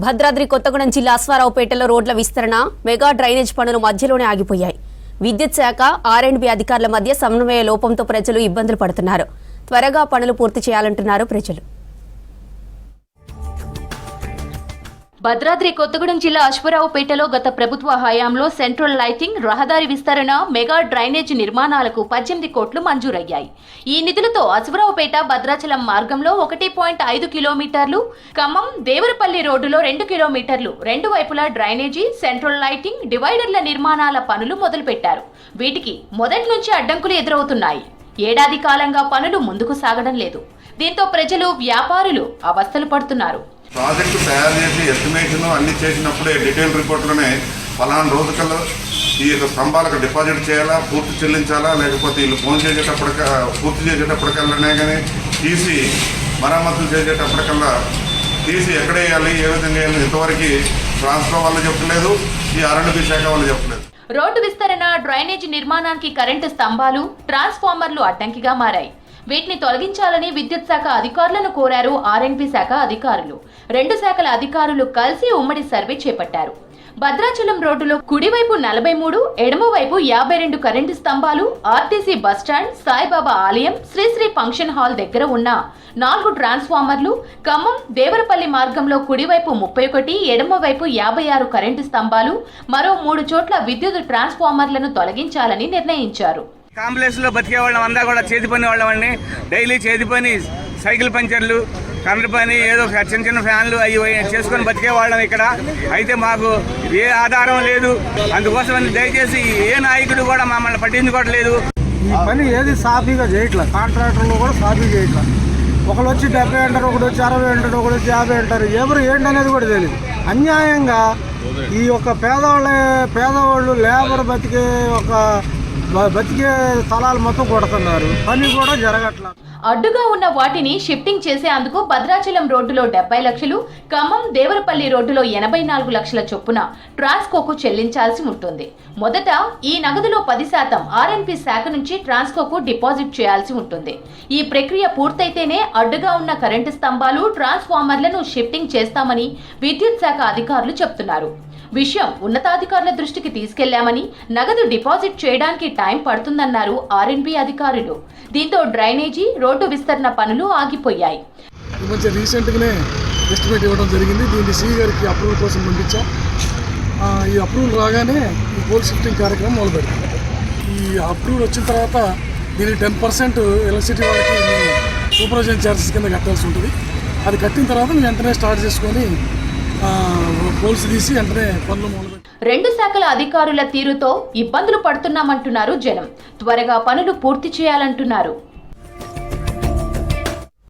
భద్రాద్రి కొత్తగూడెం జిల్లా అశ్వారావుపేటలో రోడ్ల విస్తరణ, మెగా డ్రైనేజ్ పనులు మధ్యలోనే ఆగిపోయాయి. విద్యుత్ శాఖ, ఆర్ఎండ్బి అధికారుల మధ్య సమన్వయ లోపంతో ప్రజలు ఇబ్బందులు పడుతున్నారు. త్వరగా పనులు పూర్తి చేయాలంటున్నారు ప్రజలు. భద్రాద్రి కొత్తగూడెం జిల్లా అశ్వారావుపేటలో గత ప్రభుత్వ హయాంలో సెంట్రల్ లైటింగ్, రహదారి విస్తరణ, మెగా డ్రైనేజ్ నిర్మాణాలకు 18 కోట్లు మంజూరయ్యాయి. ఈ నిధులతో అశ్వారావుపేట భద్రాచలం మార్గంలో 1.5 కిలోమీటర్లు, ఖమ్మం దేవరపల్లి రోడ్డులో 2 కిలోమీటర్లు, రెండు వైపులా డ్రైనేజీ, సెంట్రల్ లైటింగ్, డివైడర్ల నిర్మాణాల పనులు మొదలుపెట్టారు. వీటికి మొదటి నుంచి అడ్డంకులు ఎదురవుతున్నాయి. ఏడాది కాలంగా పనులు ముందుకు సాగడం లేదు. దీంతో ప్రజలు, వ్యాపారులు అవస్థలు పడుతున్నారు. ప్రాజెక్టు తయారు చేసి ఎస్టిమేషన్ అన్ని చేసినప్పుడే డీటెయిల్ రిపోర్ట్లోనే ఫలానా రోజుకల్లా ఈ యొక్క స్తంభాలకు డిపాజిట్ చేయాలా, పూర్తి చెల్లించాలా, లేకపోతే వీళ్ళు పూర్తి చేసేటప్పటికల్లానే కానీ తీసి మరమ్మతులు చేసేటప్పటికల్లా తీసి ఎక్కడ వేయాలి, ఏ విధంగా వేయాలి ఇంతవరకు ట్రాన్స్ఫర్ వాళ్ళు చెప్పలేదు, ఈ ఆర్ఎండ్బి శాఖ వాళ్ళు చెప్పలేదు. రోడ్డు విస్తరణ, డ్రైనేజ్ నిర్మాణానికి కరెంటు స్తంభాలు, ట్రాన్స్ఫార్మర్లు అడ్డంకిగా మారాయి. వీటిని తొలగించాలని విద్యుత్ శాఖ అధికారులను కోరారు ఆర్ఎండ్బి శాఖ అధికారులు. రెండు శాఖల అధికారులు కలిసి ఉమ్మడి సర్వే చేపట్టారు. భద్రాచలం రోడ్డులో కుడివైపు 43, ఎడమవైపు 52 కరెంటు స్తంభాలు, ఆర్టీసీ బస్టాండ్, సాయిబాబా ఆలయం, శ్రీశ్రీ ఫంక్షన్ హాల్ దగ్గర ఉన్న 4 ట్రాన్స్ఫార్మర్లు, ఖమ్మం దేవరపల్లి మార్గంలో కుడివైపు 31, ఎడమవైపు 56 కరెంటు స్తంభాలు, మరో 3 చోట్ల విద్యుత్ ట్రాన్స్ఫార్మర్లను తొలగించాలని నిర్ణయించారు. కాంప్లెక్స్ లో బతికే వాళ్ళం అంతా కూడా చేతి పని వాళ్ళమండి. డైలీ చేతి పని, సైకిల్ పంచర్లు, కరెంటు పని, ఏదో చిన్న చిన్న ఫ్యాన్లు అవి చేసుకొని బతికే వాళ్ళం ఇక్కడ. అయితే మాకు ఏ ఆధారం లేదు. అందుకోసం దయచేసి ఏ నాయకుడు కూడా మమ్మల్ని పట్టించుకోవట్లేదు. ఈ పని ఏది సాఫీగా చేయట్లేదు. కాంట్రాక్టర్లు కూడా సాఫీ చేయట్లేదు. ఒకరు వచ్చి 70 అంటారు, ఒకటి వచ్చి 60 అంటారు, ఒకటి వచ్చి 50 అంటారు. ఎవరు ఏంటనేది కూడా తెలియదు. అన్యాయంగా ఈ యొక్క పేదవాళ్ళు లేబర్ బతికే స్థలాలు మొత్తం కొడుతున్నారు. పని కూడా జరగట్లేదు. అడ్డుగా ఉన్న వాటిని షిఫ్టింగ్ చేసేందుకు భద్రాచలం రోడ్డులో 70 లక్షలు, ఖమ్మం దేవరపల్లి రోడ్డులో 84 లక్షల చొప్పున ట్రాన్స్కోకు చెల్లించాల్సి ఉంటుంది. మొదట ఈ నగదులో 10% ఆర్ఎండ్బి శాఖ నుంచి ట్రాన్స్కోకు డిపాజిట్ చేయాల్సి ఉంటుంది. ఈ ప్రక్రియ పూర్తయితేనే అడ్డుగా ఉన్న కరెంటు స్తంభాలు, ట్రాన్స్ఫార్మర్లను షిఫ్టింగ్ చేస్తామని విద్యుత్ శాఖ అధికారులు చెబుతున్నారు. విషయం ఉన్నతాధికారుల దృష్టికి తీసుకెళ్లామని, నగదు డిపాజిట్ చేయడానికి టైం పడుతుందన్నారు ఆర్ఎండ్బి అధికారులు. దీంతో డ్రైనేజీ, రోడ్డు విస్తరణ పనులు ఆగిపోయాయి. ఈ మధ్య రీసెంట్గానే ఎస్టిమేట్ ఇవ్వడం జరిగింది. దీన్ని సీ గారికి అప్రూవల్ కోసం పంపించాం. ఈ అప్రూవల్ రాగానే ఈ పోల్ షిఫ్టింగ్ కార్యక్రమం మొదలు పెడతాం. ఈ అప్రూవల్ వచ్చిన తర్వాత దీనికి 10% ఎలక్ట్రిసిటీ వాళ్ళకి సూపర్వైజన్ ఛార్జెస్ కింద కట్టాల్సి ఉంటుంది. అది కట్టిన తర్వాత మేము వెంటనే స్టార్ట్ చేసుకొని పోల్స్ తీసి వెంటనే పనులు మొదలుపెట్టాం. రెండు శాఖల అధికారుల తీరుతో ఇబ్బందులు పడుతున్నామంటున్నారు జనం. త్వరగా పనులు పూర్తి చేయాలంటున్నారు.